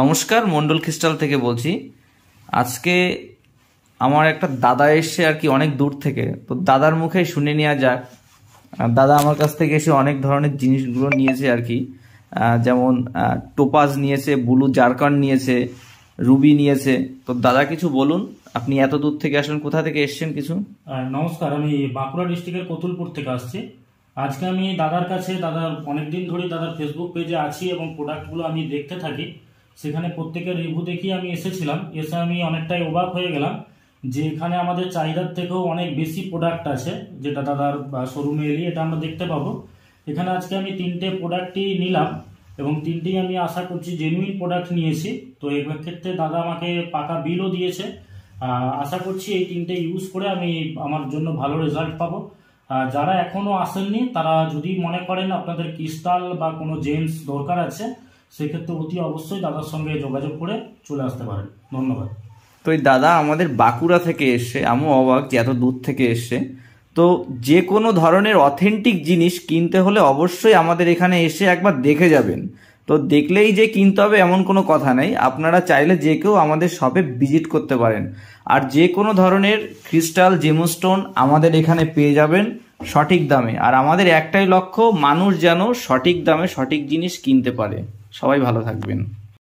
নমস্কার, মন্ডল ক্রিস্টাল থেকে বলছি। আজকে আমার একটা দাদা এসছে আর কি, অনেক দূর থেকে। তো দাদার মুখে শুনে নেওয়া যাক। দাদা আমার কাছ থেকে এসে অনেক ধরনের জিনিসগুলো নিয়েছে আর কি, যেমন টোপাজ নিয়েছে, ব্লু জারকান নিয়েছে, রুবি নিয়েছে। তো দাদা কিছু বলুন, আপনি এত দূর থেকে আসলেন, কোথা থেকে এসছেন কিছু? নমস্কার, আমি বাঁকুড়া ডিস্ট্রিক্টের কতুলপুর থেকে আসছি। আজকে আমি দাদার কাছে, দাদার অনেকদিন ধরেই দাদার ফেসবুক পেজে আছি এবং প্রোডাক্টগুলো আমি দেখতে থাকি। সেখানে প্রত্যেকের রিভিউ দেখিয়ে আমি এসেছিলাম। এসে আমি অনেকটাই অবাক হয়ে গেলাম যে এখানে আমাদের চাহিদার থেকেও অনেক বেশি প্রোডাক্ট আছে, যেটা দাদার শোরুমে এলে এটা আমরা দেখতে পাবো। এখানে আজকে আমি 3টে প্রোডাক্টই নিলাম এবং 3টেই আমি আশা করছি জেনুইন প্রোডাক্ট নিয়েছি। তো এই ক্ষেত্রে দাদা আমাকে পাকা বিলও দিয়েছে। আশা করছি এই 3টে ইউজ করে আমি আমার জন্য ভালো রেজাল্ট পাবো। যারা এখনো আসেননি তারা যদি মনে করেন আপনাদের ক্রিস্টাল বা কোনো জেমস দরকার আছে, সেক্ষেত্রে অতি অবশ্যই দাদার সঙ্গে যোগাযোগ করে চলে আসতে পারেন। ধন্যবাদ। তো এই দাদা আমাদের বাঁকুড়া থেকে এসছে, আমিও অবাক যে এত দূর থেকে এসছে। তো যে কোনো ধরনের অথেন্টিক জিনিস কিনতে হলে অবশ্যই আমাদের এখানে এসে একবার দেখে যাবেন। তো দেখলেই যে কিনতে হবে এমন কোনো কথা নেই, আপনারা চাইলে যে কেউ আমাদের শপে ভিজিট করতে পারেন। আর যে কোনো ধরনের ক্রিস্টাল জেমস্টোন আমাদের এখানে পেয়ে যাবেন সঠিক দামে। আর আমাদের একটাই লক্ষ্য, মানুষ যেন সঠিক দামে সঠিক জিনিস কিনতে পারে। সবাই ভালো থাকবেন।